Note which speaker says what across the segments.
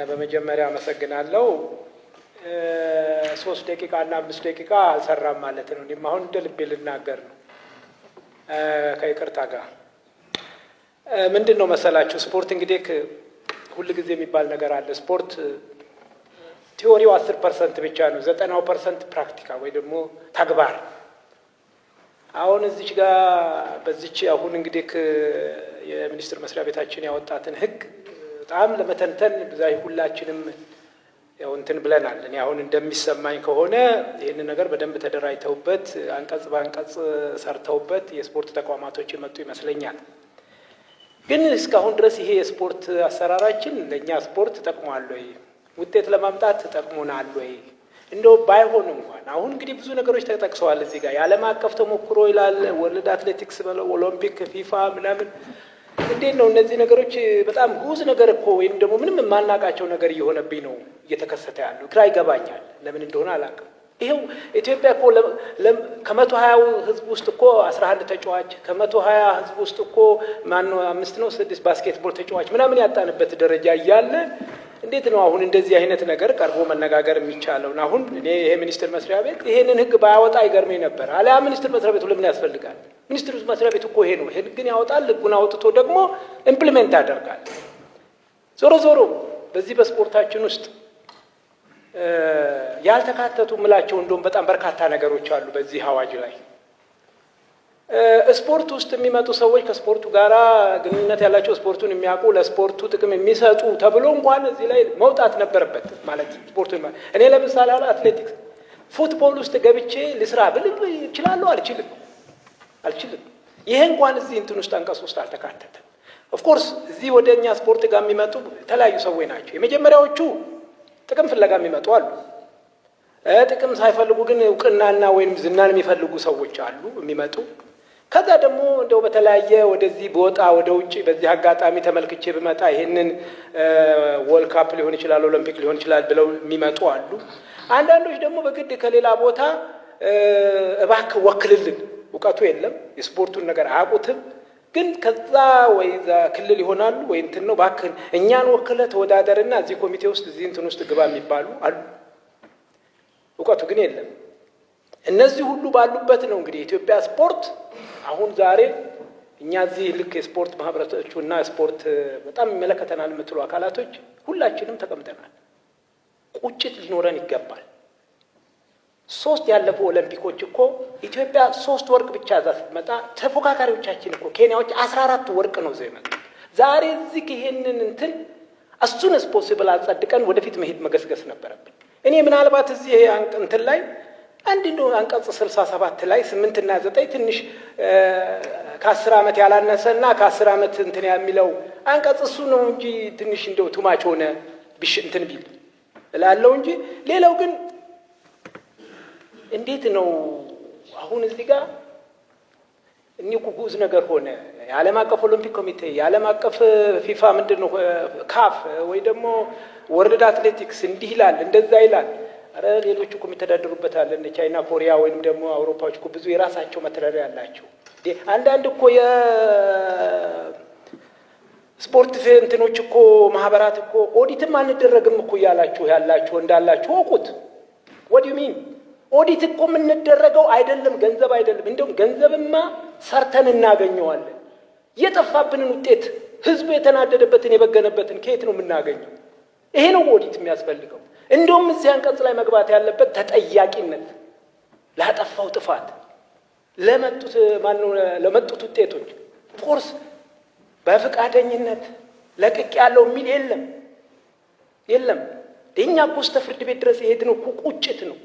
Speaker 1: በመጀመሪያ አመሰግናለሁ። 3 ደቂቃ እና 5 ደቂቃ አልሰራም ማለት ነው። እኔም አሁን እንደልቤ ልናገር ነው ከይቅርታ ጋር። ምንድነው መሰላችሁ ስፖርት እንግዲህ ሁሉ ጊዜ የሚባል ነገር አለ። ስፖርት ቲዮሪው 10% ብቻ ነው፣ 90% ፕራክቲካል ወይ ደግሞ ተግባር። አሁን እዚች ጋር በዚች አሁን እንግዲህ የሚኒስትር መስሪያ ቤታችን ያወጣትን ህግ በጣም ለመተንተን ብዛይ ሁላችንም ያው እንትን ብለናል። እኔ አሁን እንደሚሰማኝ ከሆነ ይህን ነገር በደንብ ተደራጅተውበት አንቀጽ በአንቀጽ ሰርተውበት የስፖርት ተቋማቶች የመጡ ይመስለኛል። ግን እስካሁን ድረስ ይሄ የስፖርት አሰራራችን ለእኛ ስፖርት ተጠቅሟል ወይ፣ ውጤት ለማምጣት ተጠቅሞናል ወይ? እንደው ባይሆን እንኳን አሁን እንግዲህ ብዙ ነገሮች ተጠቅሰዋል እዚህ ጋር የዓለም አቀፍ ተሞክሮ ይላል፣ ወርልድ አትሌቲክስ በለው፣ ኦሎምፒክ፣ ፊፋ ምናምን። እንዴት ነው እነዚህ ነገሮች በጣም ጉዝ ነገር እኮ ወይም ደግሞ ምንም የማናውቃቸው ነገር እየሆነብኝ ነው እየተከሰተ ያለው። ግራ ይገባኛል፣ ለምን እንደሆነ አላውቅም። ይሄው ኢትዮጵያ እኮ ከ120 ህዝብ ውስጥ እኮ 11 ተጫዋች ከ120 ህዝብ ውስጥ እኮ ማነው 5 ነው 6 ባስኬትቦል ተጫዋች ምናምን ያጣንበት ደረጃ እያለ እንዴት ነው አሁን እንደዚህ አይነት ነገር ቀርቦ መነጋገር የሚቻለው? አሁን እኔ ይሄ ሚኒስትር መስሪያ ቤት ይሄንን ህግ ባያወጣ ይገርመኝ ነበር። አለያ ሚኒስትር መስሪያ ቤቱ ለምን ያስፈልጋል? ሚኒስትር መስሪያ ቤቱ እኮ ይሄ ነው፣ ህግን ያወጣል፣ ህጉን አውጥቶ ደግሞ ኢምፕሊሜንት ያደርጋል። ዞሮ ዞሮ በዚህ በስፖርታችን ውስጥ ያልተካተቱ ምላቸው እንደውም በጣም በርካታ ነገሮች አሉ። በዚህ አዋጅ ላይ ስፖርት ውስጥ የሚመጡ ሰዎች ከስፖርቱ ጋራ ግንኙነት ያላቸው ስፖርቱን የሚያውቁ ለስፖርቱ ጥቅም የሚሰጡ ተብሎ እንኳን እዚህ ላይ መውጣት ነበረበት። ማለት ስፖርቱን እኔ ለምሳሌ አትሌቲክስ ፉትቦል ውስጥ ገብቼ ልስራ ብል እችላለሁ? አልችልም። ይሄ እንኳን እዚህ እንትን ውስጥ አንቀጽ ውስጥ አልተካተተም። ኦፍኮርስ እዚህ ወደ እኛ ስፖርት ጋር የሚመጡ የተለያዩ ሰዎች ናቸው። የመጀመሪያዎቹ ጥቅም ፍለጋ የሚመጡ አሉ። ጥቅም ሳይፈልጉ ግን እውቅናና ወይም ዝናን የሚፈልጉ ሰዎች አሉ የሚመጡ። ከዛ ደግሞ እንደው በተለያየ ወደዚህ በወጣ ወደ ውጭ በዚህ አጋጣሚ ተመልክቼ ብመጣ ይሄንን ወርልድ ካፕ ሊሆን ይችላል፣ ኦሎምፒክ ሊሆን ይችላል ብለው የሚመጡ አሉ። አንዳንዶች ደግሞ በግድ ከሌላ ቦታ እባክህ ወክልልን፣ እውቀቱ የለም የስፖርቱን ነገር አያውቁትም፣ ግን ከዛ ወይ ዛ ክልል ይሆናሉ ወይ እንትን ነው እባክህ እኛን ወክለ ተወዳደርና እዚህ ኮሚቴ ውስጥ እዚህ እንትን ውስጥ ግባ የሚባሉ አሉ። እውቀቱ ግን የለም። እነዚህ ሁሉ ባሉበት ነው እንግዲህ የኢትዮጵያ ስፖርት አሁን ዛሬ እኛ እዚህ ልክ የስፖርት ማህበረቶቹ እና ስፖርት በጣም ይመለከተናል የምትሉ አካላቶች ሁላችንም ተቀምጠናል። ቁጭት ሊኖረን ይገባል። 3 ያለፉ ኦሎምፒኮች እኮ ኢትዮጵያ 3 ወርቅ ብቻ እዛ ስትመጣ ተፎካካሪዎቻችን እኮ ኬንያዎች 14 ወርቅ ነው ይዘው የመጡት። ዛሬ እዚህ ይሄንን እንትን አሱንስ ፖሲብል አጸድቀን ወደፊት መሄድ መገስገስ ነበረብን። እኔ ምናልባት እዚህ እንትን ላይ አንድ እንደው አንቀጽ 67 ላይ 8 እና 9 ትንሽ ከ10 ዓመት ያላነሰና ከ10 ዓመት እንትን የሚለው አንቀጽ እሱ ነው እንጂ ትንሽ እንደው ቱማች ሆነ ቢሽ እንትን ቢል እላለሁ እንጂ ሌላው ግን እንዴት ነው አሁን እዚህ ጋር እኒህ ጉጉዝ ነገር ሆነ። የዓለም አቀፍ ኦሎምፒክ ኮሚቴ፣ የዓለም አቀፍ ፊፋ ምንድነው ካፍ ወይ ደግሞ ወርልድ አትሌቲክስ እንዲህ ይላል እንደዛ ይላል። አረ ሌሎቹ እኮ የሚተዳደሩበት አለ እንደ ቻይና፣ ኮሪያ ወይም ደግሞ አውሮፓዎች እኮ ብዙ የራሳቸው መተዳደሪያ ያላቸው። አንዳንድ እኮ የስፖርት እንትኖች እኮ ማህበራት እኮ ኦዲትም አንደረግም እኮ ያላችሁ እንዳላችሁ ወቁት። what do you mean? ኦዲት እኮ የምንደረገው አይደለም ገንዘብ አይደለም። እንደውም ገንዘብማ ሰርተን እናገኘዋለን። የጠፋብንን ውጤት ህዝቡ የተናደደበትን የበገነበትን ከየት ነው የምናገኘው? ይሄ ነው ኦዲት የሚያስፈልገው። እንደውም እዚህ አንቀጽ ላይ መግባት ያለበት ተጠያቂነት ላጠፋው ጥፋት ለመጡት ውጤቶች ፎርስ በፍቃደኝነት ለቅቅ ያለው የሚል የለም። እኛ እኮ እስከ ፍርድ ቤት ድረስ የሄድነው እኮ ቁጭት ነው።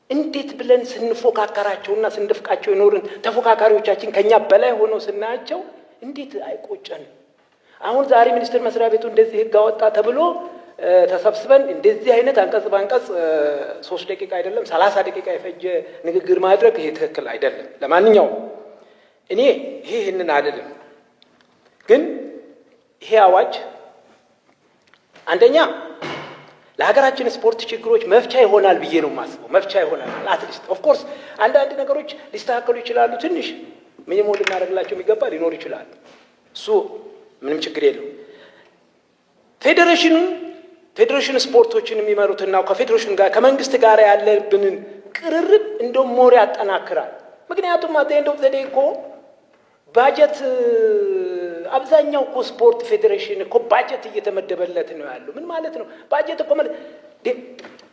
Speaker 1: እንዴት ብለን ስንፎካከራቸውና ስንደፍቃቸው የኖርን ተፎካካሪዎቻችን ከኛ በላይ ሆነው ስናያቸው እንዴት አይቆጨንም? አሁን ዛሬ ሚኒስትር መስሪያ ቤቱ እንደዚህ ህግ አወጣ ተብሎ ተሰብስበን እንደዚህ አይነት አንቀጽ በአንቀጽ 3 ደቂቃ አይደለም 30 ደቂቃ የፈጀ ንግግር ማድረግ ይሄ ትክክል አይደለም። ለማንኛውም እኔ ይሄንን አይደለም፣ ግን ይሄ አዋጅ አንደኛ ለሀገራችን ስፖርት ችግሮች መፍቻ ይሆናል ብዬ ነው የማስበው። መፍቻ ይሆናል አትሊስት። ኦፍ ኮርስ አንዳንድ ነገሮች ሊስተካከሉ ይችላሉ። ትንሽ ሚኒሞም ልናደርግላቸው የሚገባ ሊኖር ይችላል። እሱ ምንም ችግር የለው። ፌዴሬሽኑን ፌዴሬሽን ስፖርቶችን የሚመሩትና ከፌዴሬሽን ጋር ከመንግስት ጋር ያለብንን ቅርርብ እንደው ሞር ያጠናክራል። ምክንያቱም አቴንዶ ዘዴ እኮ ባጀት አብዛኛው እኮ ስፖርት ፌዴሬሽን እኮ ባጀት እየተመደበለት ነው ያለው። ምን ማለት ነው ባጀት እኮ ማለት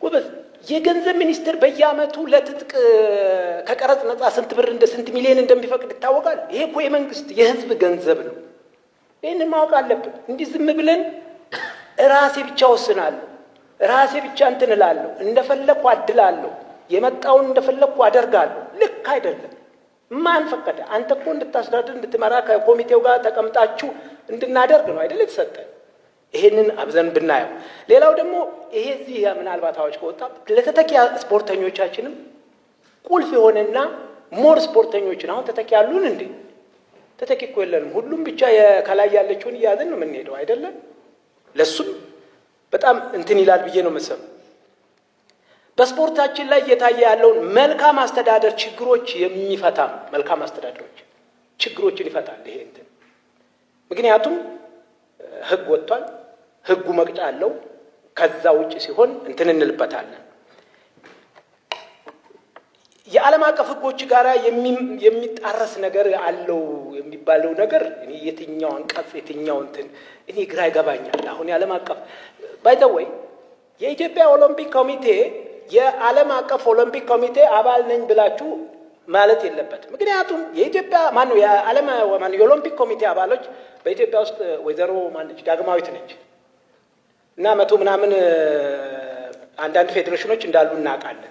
Speaker 1: ወበዝ የገንዘብ ሚኒስትር በየአመቱ ለትጥቅ ከቀረጽ ነፃ ስንት ብር እንደ ስንት ሚሊዮን እንደሚፈቅድ ይታወቃል። ይሄ እኮ የመንግስት የህዝብ ገንዘብ ነው። ይሄንን ማወቅ አለብን። እንዲህ ዝም ብለን ራሴ ብቻ ወስናለሁ፣ ራሴ ብቻ እንትን እላለሁ፣ እንደፈለኩ አድላለሁ፣ የመጣውን እንደፈለኩ አደርጋለሁ። ልክ አይደለም። ማን ፈቀደ? አንተ እኮ እንድታስተዳድር እንድትመራ ከኮሚቴው ጋር ተቀምጣችሁ እንድናደርግ ነው አይደል የተሰጠን። ይሄንን አብዘን ብናየው፣ ሌላው ደግሞ ይሄ እዚህ ምናልባት አዋጅ ከወጣ ለተተኪ ስፖርተኞቻችንም ቁልፍ የሆነና ሞር ስፖርተኞችን አሁን ተተኪ ያሉን እንዴ? ተተኪ እኮ የለንም። ሁሉም ብቻ ከላይ ያለችውን እያዝን ነው የምንሄደው አይደለም። ለሱም በጣም እንትን ይላል ብዬ ነው መሰለኝ። በስፖርታችን ላይ እየታየ ያለውን መልካም አስተዳደር ችግሮች የሚፈታ መልካም አስተዳደሮች ችግሮችን ይፈታል ይሄ እንትን። ምክንያቱም ህግ ወጥቷል፣ ህጉ መቅጫ አለው። ከዛ ውጭ ሲሆን እንትን እንልበታለን። የዓለም አቀፍ ህጎች ጋር የሚጣረስ ነገር አለው የሚባለው ነገር እኔ የትኛው አንቀጽ የትኛው እንትን እኔ ግራ ይገባኛል። አሁን የዓለም አቀፍ ባይ ዘ ወይ የኢትዮጵያ ኦሎምፒክ ኮሚቴ የዓለም አቀፍ ኦሎምፒክ ኮሚቴ አባል ነኝ ብላችሁ ማለት የለበትም። ምክንያቱም የኢትዮጵያ ማነው የዓለም ማነው የኦሎምፒክ ኮሚቴ አባሎች በኢትዮጵያ ውስጥ ወይዘሮ ማነች ዳግማዊት ነች እና 100 ምናምን አንዳንድ ፌዴሬሽኖች እንዳሉ እናውቃለን።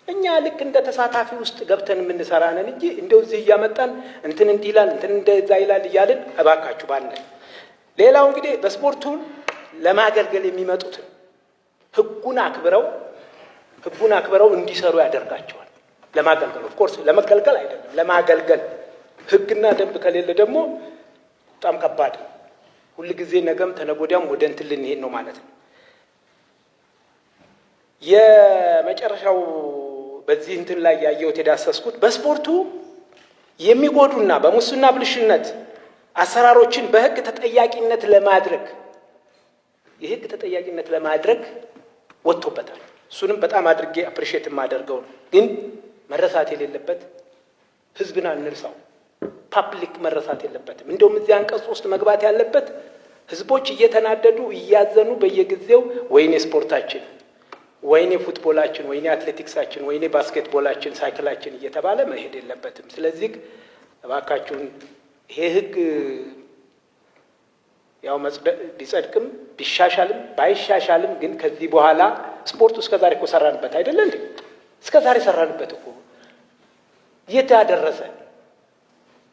Speaker 1: እኛ ልክ እንደ ተሳታፊ ውስጥ ገብተን የምንሰራ ነን እንጂ እንደው እዚህ እያመጣን እንትን እንዲህ ይላል እንትን እንደዛ ይላል እያልን እባካችሁ ባለን። ሌላው እንግዲህ በስፖርቱን ለማገልገል የሚመጡትን ህጉን አክብረው እንዲሰሩ ያደርጋቸዋል። ለማገልገል ኦፍ ኮርስ ለመገልገል አይደለም፣ ለማገልገል ህግና ደንብ ከሌለ ደግሞ በጣም ከባድ ነው። ሁሉ ጊዜ ነገም ተነጎዳም ወደ እንትን ልንሄድ ነው ማለት ነው። የመጨረሻው በዚህ እንትን ላይ ያየሁት የዳሰስኩት በስፖርቱ የሚጎዱና በሙስና ብልሽነት አሰራሮችን በህግ ተጠያቂነት ለማድረግ ወጥቶበታል። እሱንም በጣም አድርጌ አፕሪሼት የማደርገው ነው። ግን መረሳት የሌለበት ህዝብን አንርሳው፣ ፓብሊክ መረሳት የለበትም። እንደውም እዚህ አንቀጽ ውስጥ መግባት ያለበት ህዝቦች እየተናደዱ እያዘኑ በየጊዜው ወይኔ ስፖርታችን፣ ወይኔ ፉትቦላችን፣ ወይኔ አትሌቲክሳችን፣ ወይኔ ባስኬትቦላችን፣ ሳይክላችን እየተባለ መሄድ የለበትም። ስለዚህ እባካችሁን ይሄ ህግ ያው ቢጸድቅም ቢሻሻልም ባይሻሻልም ግን ከዚህ በኋላ ስፖርቱ እስከዛሬ እኮ ሰራንበት አይደለ እንዴ? እስከዛሬ ሰራንበት እኮ የት ያደረሰን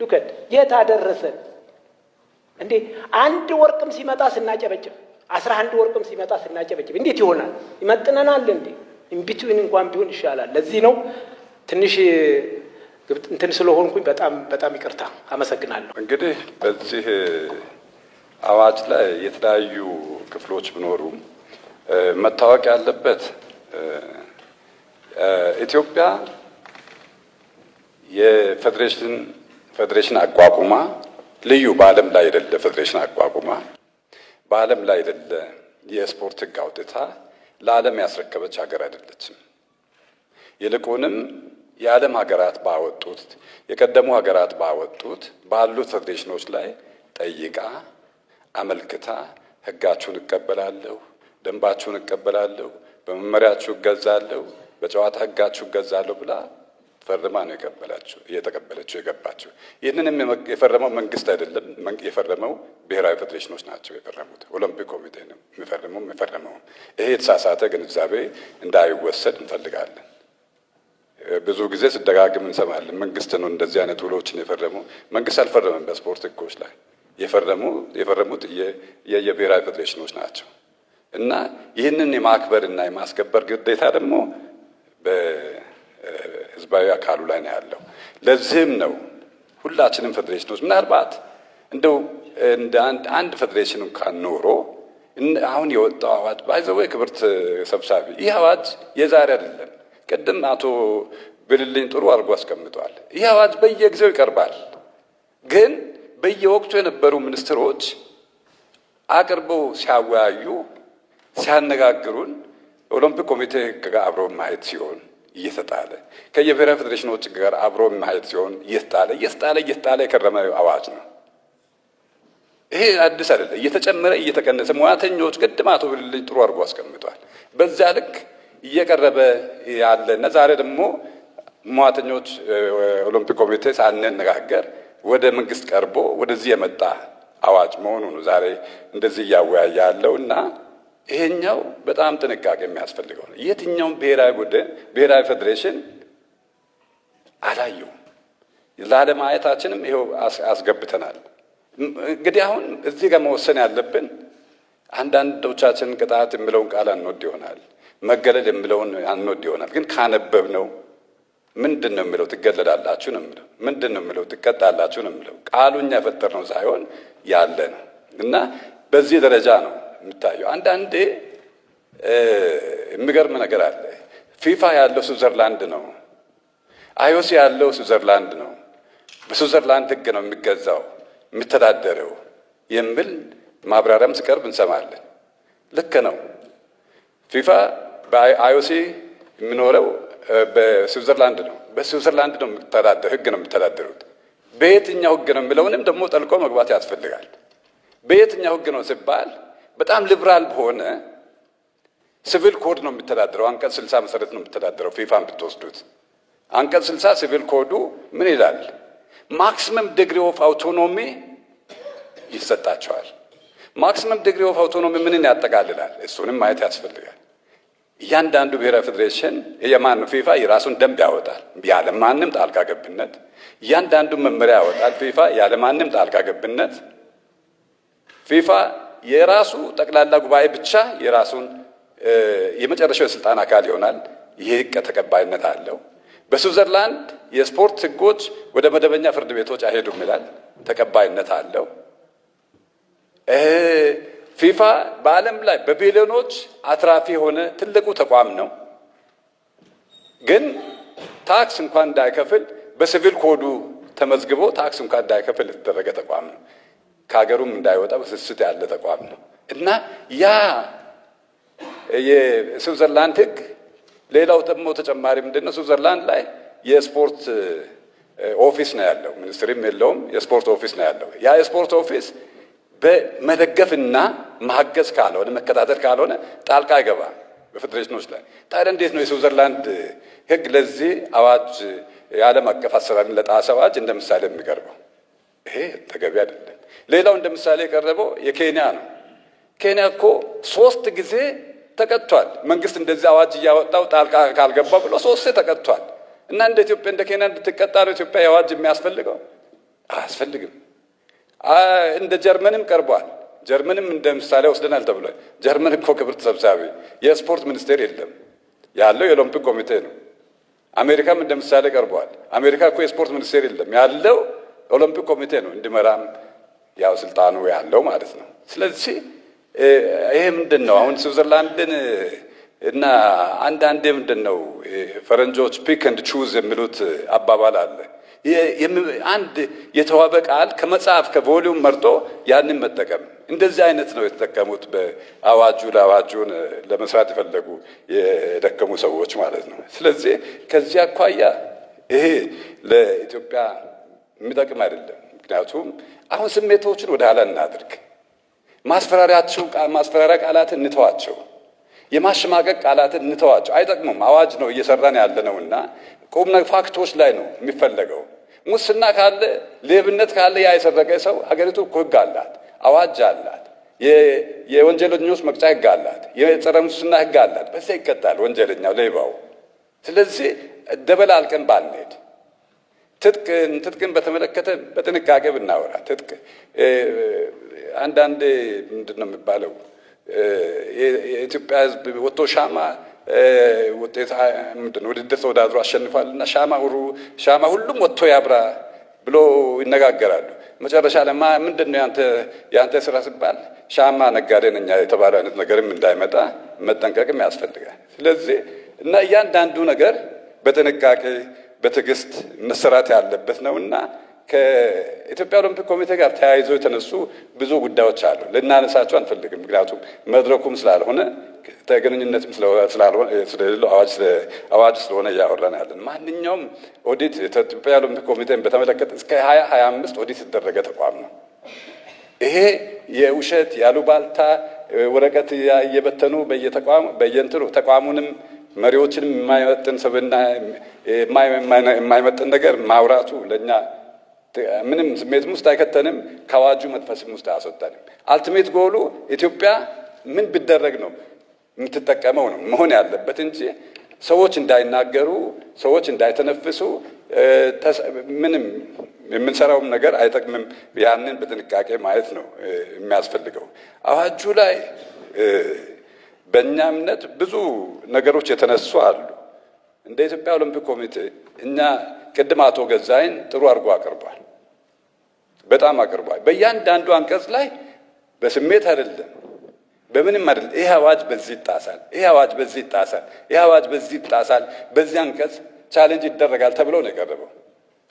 Speaker 1: ዱከት የት ያደረሰን እንዴ? አንድ ወርቅም ሲመጣ ስናጨበጭብ 11 ወርቅም ሲመጣ ስናጨበጭብ እንዴት ይሆናል? ይመጥነናል እንዴ? ኢንቢትዊን እንኳን ቢሆን ይሻላል። ለዚህ ነው ትንሽ እንትን ስለሆንኩኝ በጣም ይቅርታ። አመሰግናለሁ።
Speaker 2: እንግዲህ በዚህ አዋጅ ላይ የተለያዩ ክፍሎች ቢኖሩም መታወቅ ያለበት ኢትዮጵያ የፌዴሬሽን አቋቁማ ልዩ በዓለም ላይ የሌለ ፌዴሬሽን አቋቁማ በዓለም ላይ የሌለ የስፖርት ህግ አውጥታ ለዓለም ያስረከበች ሀገር አይደለችም። ይልቁንም የዓለም ሀገራት ባወጡት የቀደሙ ሀገራት ባወጡት ባሉት ፌዴሬሽኖች ላይ ጠይቃ አመልክታ ህጋችሁን እቀበላለሁ፣ ደንባችሁን እቀበላለሁ፣ በመመሪያችሁ እገዛለሁ፣ በጨዋታ ህጋችሁ እገዛለሁ ብላ ፈርማ ነው እየተቀበለችው የገባችው። ይህንንም የፈረመው መንግስት አይደለም፣ የፈረመው ብሔራዊ ፌዴሬሽኖች ናቸው የፈረሙት። ኦሎምፒክ ኮሚቴ ነው የፈረመው። ይሄ የተሳሳተ ግንዛቤ እንዳይወሰድ እንፈልጋለን። ብዙ ጊዜ ስደጋግም እንሰማለን። መንግስት ነው እንደዚህ አይነት ውሎችን የፈረመው። መንግስት አልፈረመም። በስፖርት ህጎች ላይ የፈረሙት የብሔራዊ ፌዴሬሽኖች ናቸው እና ይህንን የማክበርና የማስከበር ግዴታ ደግሞ በህዝባዊ አካሉ ላይ ነው ያለው። ለዚህም ነው ሁላችንም ፌዴሬሽኖች ምናልባት እንደው እንደ አንድ ፌዴሬሽን እንኳን ኖሮ አሁን የወጣው አዋጅ ባይዘው ክብርት ሰብሳቢ፣ ይህ አዋጅ የዛሬ አይደለም። ቅድም አቶ ብልልኝ ጥሩ አድርጎ አስቀምጧል። ይህ አዋጅ በየጊዜው ይቀርባል። ግን በየወቅቱ የነበሩ ሚኒስትሮች አቅርበው ሲያወያዩ ሲያነጋግሩን ኦሎምፒክ ኮሚቴ ጋር አብሮ ማየት ሲሆን እየተጣለ ከየብሔራዊ ፌዴሬሽኖች ጋር አብሮ ማየት ሲሆን እየተጣለ የከረመ አዋጅ ነው። ይሄ አዲስ አይደለም። እየተጨመረ እየተቀነሰ ሙያተኞች ቅድም አቶ ብልልኝ ጥሩ አድርጎ አስቀምጧል። በዛ ልክ እየቀረበ ያለና ዛሬ ደግሞ ሙያተኞች ኦሎምፒክ ኮሚቴ ሳንነጋገር ወደ መንግስት ቀርቦ ወደዚህ የመጣ አዋጅ መሆኑ ነው ዛሬ እንደዚህ እያወያየ ያለውና ይሄኛው በጣም ጥንቃቄ የሚያስፈልገው ነው። የትኛውም ብሔራዊ ፌዴሬሽን አላየው ላለማየታችንም ይሄው አስገብተናል። እንግዲህ አሁን እዚህ ጋር መወሰን ያለብን አንዳንዶቻችን ቅጣት የሚለውን ቃል አንወድ ይሆናል፣ መገለል የሚለውን አንወድ ይሆናል። ግን ካነበብነው ምንድን ነው የሚለው? ትገለላላችሁ ነው የሚለው። ምንድን ነው የሚለው? ትቀጣላችሁ ነው የሚለው። ቃሉ እኛ የፈጠርነው ሳይሆን ያለ ነው እና በዚህ ደረጃ ነው የሚታየው። አንዳንዴ የሚገርም ነገር አለ። ፊፋ ያለው ስዊዘርላንድ ነው፣ አይኦሲ ያለው ስዊዘርላንድ ነው፣ በስዊዘርላንድ ሕግ ነው የሚገዛው የሚተዳደረው የሚል ማብራሪያም ሲቀርብ እንሰማለን። ልክ ነው። ፊፋ በአይኦሲ የሚኖረው በስዊዘርላንድ ነው። በስዊዘርላንድ ነው የሚተዳደረው፣ ሕግ ነው የሚተዳደሩት። በየትኛው ሕግ ነው የሚለውንም ደግሞ ጠልቆ መግባት ያስፈልጋል። በየትኛው ሕግ ነው ሲባል በጣም ሊብራል በሆነ ሲቪል ኮድ ነው የሚተዳደረው። አንቀጽ 60 መሰረት ነው የሚተዳደረው። ፊፋን ብትወስዱት አንቀጽ 60 ሲቪል ኮዱ ምን ይላል? ማክሲመም ዲግሪ ኦፍ አውቶኖሚ ይሰጣቸዋል። ማክሲመም ዲግሪ ኦፍ አውቶኖሚ ምንን ያጠቃልላል? እሱንም ማየት ያስፈልጋል። እያንዳንዱ ብሔራዊ ፌዴሬሽን የማን ነው? ፊፋ የራሱን ደንብ ያወጣል ያለ ማንም ጣልቃ ገብነት። እያንዳንዱ መመሪያ ያወጣል ፊፋ ያለ ማንም ጣልቃ ገብነት። ፊፋ የራሱ ጠቅላላ ጉባኤ ብቻ የራሱን የመጨረሻው የስልጣን አካል ይሆናል። ይህ ሕግ ተቀባይነት አለው። በስዊዘርላንድ የስፖርት ሕጎች ወደ መደበኛ ፍርድ ቤቶች አይሄዱም ይላል፣ ተቀባይነት አለው። ፊፋ በዓለም ላይ በቢሊዮኖች አትራፊ የሆነ ትልቁ ተቋም ነው። ግን ታክስ እንኳን እንዳይከፍል በሲቪል ኮዱ ተመዝግቦ ታክስ እንኳን እንዳይከፍል የተደረገ ተቋም ነው። ከሀገሩም እንዳይወጣ በስስት ያለ ተቋም ነው እና ያ የስዊዘርላንድ ሕግ ሌላው ደግሞ ተጨማሪ ምንድነው? ስዊዘርላንድ ላይ የስፖርት ኦፊስ ነው ያለው። ሚኒስትሪም የለውም፣ የስፖርት ኦፊስ ነው ያለው። ያ የስፖርት ኦፊስ በመደገፍና ማገዝ ካልሆነ መከታተል ካልሆነ ጣልቃ አይገባም በፌዴሬሽኖች ላይ። ታዲያ እንዴት ነው የስዊዘርላንድ ሕግ ለዚህ አዋጅ የዓለም አቀፍ አሰራርን ለጣሰ አዋጅ እንደ ምሳሌ የሚቀርበው? ይሄ ተገቢ አይደለም። ሌላው እንደ ምሳሌ የቀረበው የኬንያ ነው። ኬንያ እኮ 3 ጊዜ ተቀጥቷል። መንግስት እንደዚህ አዋጅ እያወጣው ጣልቃ ካልገባ ብሎ 3 ተቀጥቷል። እና እንደ ኢትዮጵያ እንደ ኬንያ እንድትቀጣ ነው ኢትዮጵያ የአዋጅ የሚያስፈልገው? አያስፈልግም። እንደ ጀርመንም ቀርቧል። ጀርመንም እንደ ምሳሌ ወስደናል ተብሏል። ጀርመን እኮ ክብርት ሰብሳቢ የስፖርት ሚኒስቴር የለም፣ ያለው የኦሎምፒክ ኮሚቴ ነው። አሜሪካም እንደ ምሳሌ ቀርቧል። አሜሪካ እኮ የስፖርት ሚኒስቴር የለም፣ ያለው ኦሎምፒክ ኮሚቴ ነው። እንዲመራም ያው ስልጣኑ ያለው ማለት ነው። ስለዚህ ይሄ ምንድን ነው አሁን ስዊዘርላንድን እና አንዳንዴ ምንድን ነው ፈረንጆች ፒክ ኤንድ ቹዝ የሚሉት አባባል አለ። አንድ የተዋበ ቃል ከመጽሐፍ ከቮሊዩም መርጦ ያንን መጠቀም፣ እንደዚህ አይነት ነው የተጠቀሙት ለአዋጁን ለመስራት የፈለጉ የደከሙ ሰዎች ማለት ነው። ስለዚህ ከዚህ አኳያ ይሄ ለኢትዮጵያ የሚጠቅም አይደለም። ምክንያቱም አሁን ስሜቶችን ወደ ኋላ እናድርግ። ማስፈራሪያ ቃላትን እንተዋቸው፣ የማሸማቀቅ ቃላትን እንተዋቸው። አይጠቅሙም። አዋጅ ነው እየሰራን ያለነውና ቁም ፋክቶች ላይ ነው የሚፈለገው። ሙስና ካለ ሌብነት ካለ ያ የሰረቀ ሰው ሀገሪቱ እኮ ሕግ አላት፣ አዋጅ አላት፣ የወንጀለኞች መቅጫ ሕግ አላት፣ የጸረ ሙስና ሕግ አላት። በዚያ ይቀጣል ወንጀለኛው ሌባው። ስለዚህ ደበላልቀን ባንሄድ ትጥቅን በተመለከተ በጥንቃቄ ብናወራ ትጥቅ አንዳንድ ምንድን ነው የሚባለው የኢትዮጵያ ሕዝብ ወጥቶ ሻማ ውጤት ምንድን ውድድር ተወዳድሮ አሸንፏልና ሻማ ሁሉም ወጥቶ ያብራ ብሎ ይነጋገራሉ። መጨረሻ ለማ ምንድን ነው ያንተ ስራ ሲባል ሻማ ነጋዴ ነኝ የተባለ አይነት ነገርም እንዳይመጣ መጠንቀቅም ያስፈልጋል። ስለዚህ እና እያንዳንዱ ነገር በጥንቃቄ በትዕግስት መሰራት ያለበት ነውና ከኢትዮጵያ ኦሎምፒክ ኮሚቴ ጋር ተያይዞ የተነሱ ብዙ ጉዳዮች አሉ። ልናነሳቸው አንፈልግም፣ ምክንያቱም መድረኩም ስላልሆነ ተገናኝነትም ስለሌለው አዋጅ ስለሆነ እያወራን ያለን። ማንኛውም ኦዲት የኢትዮጵያ ኦሎምፒክ ኮሚቴን በተመለከተ እስከ 2025 ኦዲት የተደረገ ተቋም ነው። ይሄ የውሸት ያሉባልታ ወረቀት እየበተኑ በየእንትኑ ተቋሙንም መሪዎችንም የማይመጥን ስብዕና የማይመጥን ነገር ማውራቱ ለእኛ ምንም ስሜትም ውስጥ አይከተንም፣ ከአዋጁ መጥፈስም ውስጥ አያስወጣንም። አልቲሜት ጎሉ ኢትዮጵያ ምን ቢደረግ ነው የምትጠቀመው ነው መሆን ያለበት እንጂ ሰዎች እንዳይናገሩ፣ ሰዎች እንዳይተነፍሱ ምንም የምንሰራውም ነገር አይጠቅምም። ያንን በጥንቃቄ ማየት ነው የሚያስፈልገው። አዋጁ ላይ በእኛ እምነት ብዙ ነገሮች የተነሱ አሉ። እንደ ኢትዮጵያ ኦሎምፒክ ኮሚቴ እኛ ቅድም አቶ ገዛይን ጥሩ አድርጎ አቅርቧል፣ በጣም አቅርቧል። በእያንዳንዱ አንቀጽ ላይ በስሜት አይደለም በምንም አይደለም፣ ይህ አዋጅ በዚህ ይጣሳል፣ ይህ አዋጅ በዚህ ይጣሳል፣ ይህ አዋጅ በዚህ ይጣሳል፣ በዚህ አንቀጽ ቻሌንጅ ይደረጋል ተብሎ ነው የቀረበው።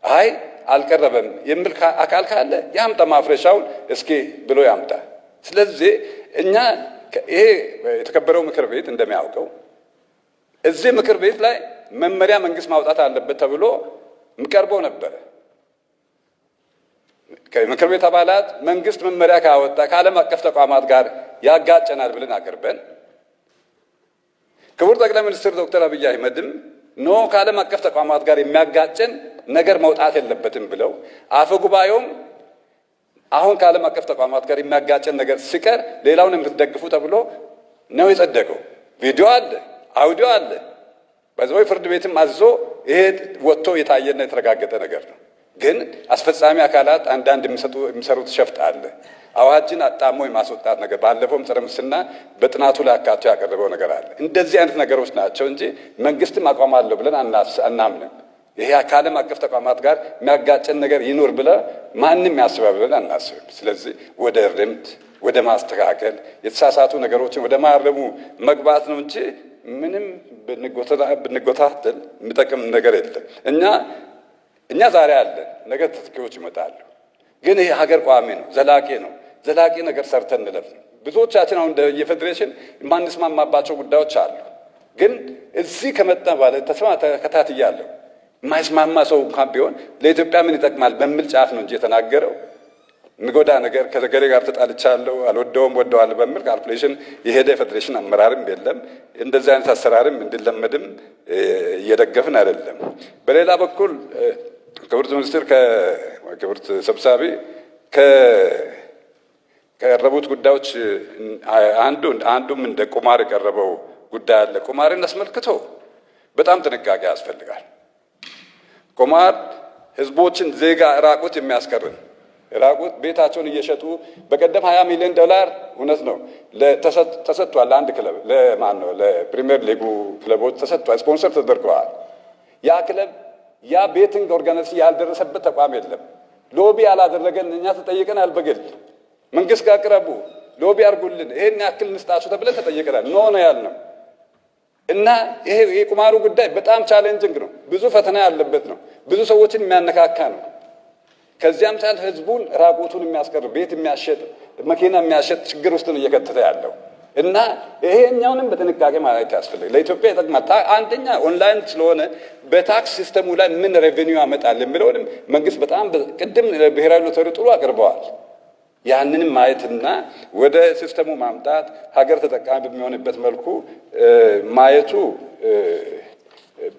Speaker 2: አይ አልቀረበም የሚል አካል ካለ ያምጣ ማፍረሻውን እስኪ ብሎ ያምጣ። ስለዚህ እኛ ይሄ የተከበረው ምክር ቤት እንደሚያውቀው እዚህ ምክር ቤት ላይ መመሪያ መንግስት ማውጣት አለበት ተብሎ ቀርቦ ነበረ። ከምክር ቤት አባላት መንግስት መመሪያ ካወጣ ከዓለም አቀፍ ተቋማት ጋር ያጋጨናል ብለን አቅርበን ክቡር ጠቅላይ ሚኒስትር ዶክተር አብይ አህመድም ኖ ከዓለም አቀፍ ተቋማት ጋር የሚያጋጨን ነገር መውጣት የለበትም ብለው አፈ ጉባኤውም አሁን ከዓለም አቀፍ ተቋማት ጋር የሚያጋጨን ነገር ሲቀር ሌላውን የምትደግፉ ተብሎ ነው የጸደቀው። ቪዲዮ አለ፣ አውዲዮ አለ። በዛው ፍርድ ቤትም አዞ ይሄ ወጥቶ የታየና የተረጋገጠ ነገር ነው። ግን አስፈጻሚ አካላት አንዳንድ የሚሰሩት ሸፍጥ አለ። አዋጅን አጣሞ የማስወጣት ነገር ባለፈውም ጸረ ሙስና በጥናቱ ላይ አካቶ ያቀረበው ነገር አለ። እንደዚህ አይነት ነገሮች ናቸው እንጂ መንግስትም አቋም አለው ብለን አናምንም። ይሄ ከዓለም አቀፍ ተቋማት ጋር የሚያጋጨን ነገር ይኖር ብለ ማንም ያስባል ብለን አናስብም። ስለዚህ ወደ ርምት ወደ ማስተካከል የተሳሳቱ ነገሮችን ወደ ማረሙ መግባት ነው እንጂ ምንም ብንጎታተል የሚጠቅም ነገር የለም። እኛ ዛሬ አለን፣ ነገ ተተኪዎች ይመጣሉ። ግን ይሄ ሀገር ቋሚ ነው፣ ዘላቂ ነው። ዘላቂ ነገር ሰርተን እንለፍ ነው። ብዙዎቻችን አሁን የፌዴሬሽን የማንስማማባቸው ጉዳዮች አሉ። ግን እዚህ ከመጣ ባለ ተስማ ተከታትያለሁ። የማይስማማ ሰው እንኳን ቢሆን ለኢትዮጵያ ምን ይጠቅማል በሚል ጫፍ ነው እንጂ የተናገረው የሚጎዳ ነገር ከዘገሬ ጋር ተጣልቻለሁ አልወደውም ወደዋለሁ በሚል ካልኩሌሽን የሄደ የፌዴሬሽን አመራርም የለም። እንደዚህ አይነት አሰራርም እንዲለመድም እየደገፍን አይደለም። በሌላ በኩል ክብርት ሚኒስትር ክብርት ሰብሳቢ ከቀረቡት ጉዳዮች አንዱም እንደ ቁማር የቀረበው ጉዳይ አለ። ቁማርን አስመልክቶ በጣም ጥንቃቄ ያስፈልጋል። ቁማር ህዝቦችን ዜጋ ራቁት የሚያስቀርን ራቁት ቤታቸውን እየሸጡ በቀደም 20 ሚሊዮን ዶላር እውነት ነው ተሰጥቷል። ለአንድ ክለብ ለማን ነው ለፕሪሚየር ሊጉ ክለቦች ተሰጥቷል፣ ስፖንሰር ተደርገዋል። ያ ክለብ ያ ቤቲንግ ኦርጋናይዜሽን ያልደረሰበት ተቋም የለም። ሎቢ ያላደረገን እኛ ተጠይቀናል። በግል መንግስት ጋር ቅረቡ፣ ሎቢ አድርጉልን፣ ይሄን ያክል እንስጣችሁ ተብለን ተጠይቀናል። ኖ ነው ያልነው። እና ይሄ የቁማሩ ጉዳይ በጣም ቻሌንጂንግ ነው፣ ብዙ ፈተና ያለበት ነው፣ ብዙ ሰዎችን የሚያነካካ ነው። ከዚያም ሳል ህዝቡን ራቁቱን የሚያስቀር ቤት የሚያሸጥ መኪና የሚያሸጥ ችግር ውስጥ ነው እየከተተ ያለው። እና ይሄኛውንም በጥንቃቄ ማለት ያስፈልጋል። ለኢትዮጵያ ይጠቅማል። አንደኛ ኦንላይን ስለሆነ በታክስ ሲስተሙ ላይ ምን ሬቨኒው ያመጣል የሚለውንም መንግስት በጣም ቅድም ብሔራዊ ሎተሪ ጥሩ አቅርበዋል። ያንንም ማየትና ወደ ሲስተሙ ማምጣት ሀገር ተጠቃሚ በሚሆንበት መልኩ ማየቱ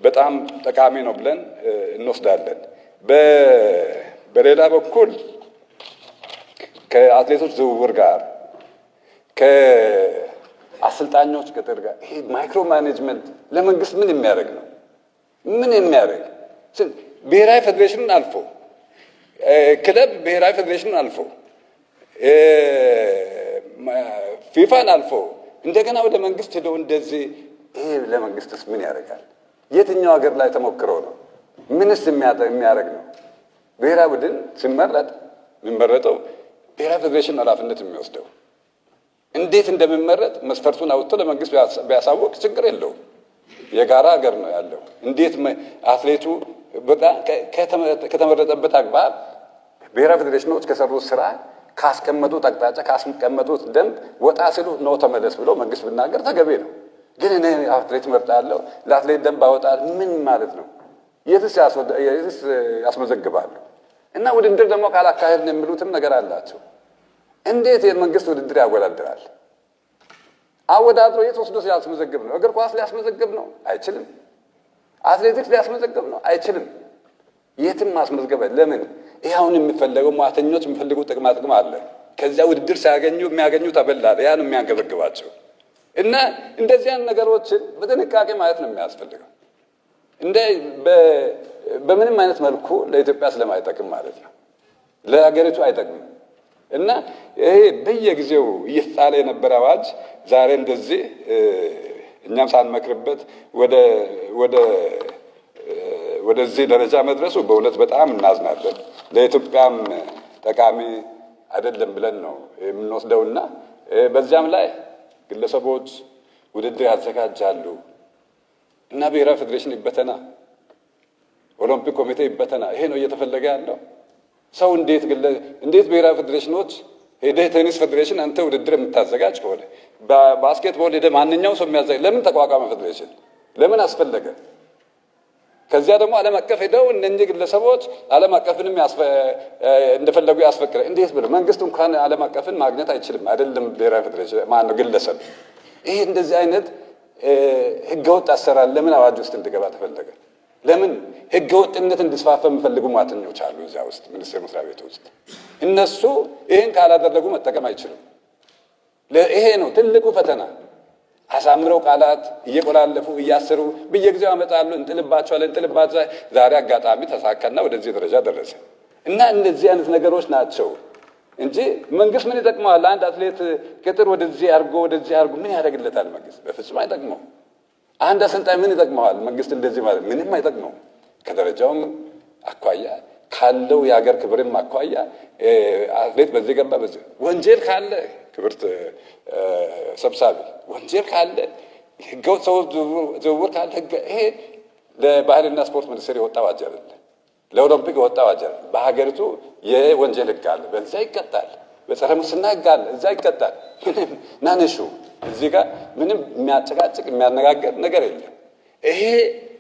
Speaker 2: በጣም ጠቃሚ ነው ብለን እንወስዳለን። በሌላ በኩል ከአትሌቶች ዝውውር ጋር ከአሰልጣኞች ቅጥር ጋር ይሄ ማይክሮ ማኔጅመንት ለመንግስት ምን የሚያደርግ ነው? ምን የሚያደርግ ብሔራዊ ፌዴሬሽንን አልፎ ክለብ ብሔራዊ ፌዴሬሽንን አልፎ ፊፋን አልፎ እንደገና ወደ መንግስት ሄደው እንደዚህ ይሄ ለመንግስትስ ምን ያደርጋል? የትኛው ሀገር ላይ ተሞክረው ነው? ምንስ የሚያደርግ ነው? ብሔራዊ ቡድን ሲመረጥ የሚመረጠው ብሔራዊ ፌዴሬሽን ኃላፊነት የሚወስደው እንዴት እንደሚመረጥ መስፈርቱን አውጥቶ ለመንግስት ቢያሳውቅ ችግር የለውም። የጋራ ሀገር ነው ያለው። እንዴት አትሌቱ በጣም ከተመረጠበት አግባብ ብሔራዊ ፌዴሬሽኖች ከሰሩት ስራ ካስቀመጡት አቅጣጫ ካስቀመጡት ደንብ ወጣ ሲሉ ነው ተመለስ ብሎ መንግስት ብናገር ተገቢ ነው። ግን እኔ አትሌት መርጣለሁ ለአትሌት ደንብ አወጣ ምን ማለት ነው? የትስ ያስመዘግባሉ? እና ውድድር ደግሞ ካላካሄድን የሚሉትም ነገር አላቸው። እንዴት የመንግስት ውድድር ያወዳድራል? አወዳድሮ የት ወስዶ ሲያስመዘግብ ነው? እግር ኳስ ሊያስመዘግብ ነው? አይችልም። አትሌቲክስ ሊያስመዘግብ ነው? አይችልም። የትም ማስመዝገብ ለምን? ይሄ አሁን የሚፈለገው ሙያተኞች የሚፈልጉት ጥቅም አለ። ከዚያ ውድድር ሲያገኙ የሚያገኙት አበል አለ። ያ ነው የሚያንገበግባቸው። እና እንደዚህ አይነት ነገሮችን በጥንቃቄ ማየት ነው የሚያስፈልገው። በምንም አይነት መልኩ ለኢትዮጵያ ስለማይጠቅም ማለት ነው፣ ለሀገሪቱ አይጠቅምም። እና ይሄ በየጊዜው እየተጣለ የነበረ አዋጅ ዛሬ እንደዚህ እኛም ሳንመክርበት ወደዚህ ደረጃ መድረሱ በእውነት በጣም እናዝናለን። ለኢትዮጵያም ጠቃሚ አይደለም ብለን ነው የምንወስደውና በዚያም ላይ ግለሰቦች ውድድር ያዘጋጃሉ እና ብሔራዊ ፌዴሬሽን ይበተና፣ ኦሎምፒክ ኮሚቴ ይበተና። ይሄ ነው እየተፈለገ ያለው። ሰው እንዴት ብሔራዊ ፌዴሬሽኖች ሄደህ ቴኒስ ፌዴሬሽን አንተ ውድድር የምታዘጋጅ ከሆነ ባስኬትቦል ሄደህ ማንኛውም ሰው የሚያዘጋጅ ለምን ተቋቋመ? ፌዴሬሽን ለምን አስፈለገ? ከዚያ ደግሞ ዓለም አቀፍ ሄደው እነኚህ ግለሰቦች ዓለም አቀፍንም እንደፈለጉ ያስፈቅደ። እንዴት ብለው መንግስት እንኳን ዓለም አቀፍን ማግኘት አይችልም አይደለም ብሔራዊ ፌዴሬሽን ማን ነው ግለሰብ። ይሄ እንደዚህ አይነት ህገወጥ አሰራር ለምን አዋጅ ውስጥ እንዲገባ ተፈለገ? ለምን ህገወጥነት እንዲስፋፋ የሚፈልጉ ሙያተኞች አሉ እዚያ ውስጥ ሚኒስቴር መስሪያ ቤት ውስጥ። እነሱ ይሄን ካላደረጉ መጠቀም አይችሉም። ይሄ ነው ትልቁ ፈተና። አሳምረው ቃላት እየቆላለፉ እያሰሩ በየጊዜው ያመጣሉ። እንጥልባቸዋለን። ዛሬ አጋጣሚ ተሳካና ወደዚህ ደረጃ ደረሰ እና እነዚህ አይነት ነገሮች ናቸው እንጂ መንግስት ምን ይጠቅመዋል? አንድ አትሌት ቅጥር ወደዚህ አድርጎ ምን ያደርግለታል? መንግስት በፍጹም አይጠቅመው። አንድ አሰልጣኝ ምን ይጠቅመዋል? መንግስት እንደዚህ ማለት ምንም አይጠቅመው። ከደረጃውም አኳያ ካለው የሀገር ክብርም አኳያ አትሌት በዚህ ገባ በዚህ ወንጀል ካለ ክብርት ሰብሳቢ ወንጀል ካለ ህገወጥ ሰው ዝውውር ካለ ይሄ ለባህልና ስፖርት ሚኒስቴር የወጣ አዋጅ አይደለም፣ ለኦሎምፒክ የወጣ አዋጅ አይደለም። በሀገሪቱ የወንጀል ህግ አለ፣ በዛ ይቀጣል። በጸረ ሙስና ህግ አለ፣ እዛ ይቀጣል። ናነሹ እዚህ ጋር ምንም የሚያጨቃጭቅ የሚያነጋገር ነገር የለም። ይሄ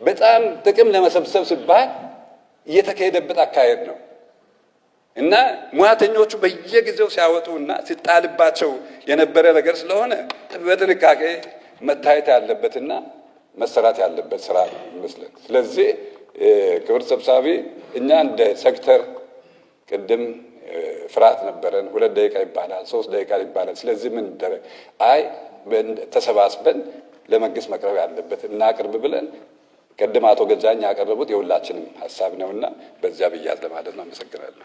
Speaker 2: በጣም ጥቅም ለመሰብሰብ ሲባል እየተካሄደበት አካሄድ ነው እና ሙያተኞቹ በየጊዜው ሲያወጡና ሲጣልባቸው የነበረ ነገር ስለሆነ በጥንቃቄ መታየት ያለበትና መሰራት ያለበት ስራ ይመስላል። ስለዚህ ክብር ሰብሳቢ እኛ እንደ ሴክተር ቅድም ፍርሃት ነበረን። 2 ደቂቃ ይባላል፣ 3 ደቂቃ ይባላል። ስለዚህ ምን ደረግ ተሰባስበን ለመንግስት መቅረብ ያለበት እናቅርብ ብለን ቅድም አቶ ገዛኝ ያቀረቡት የሁላችንም ሀሳብ ነውና በዚያ ብያዝ ለማለት ነው። አመሰግናለሁ።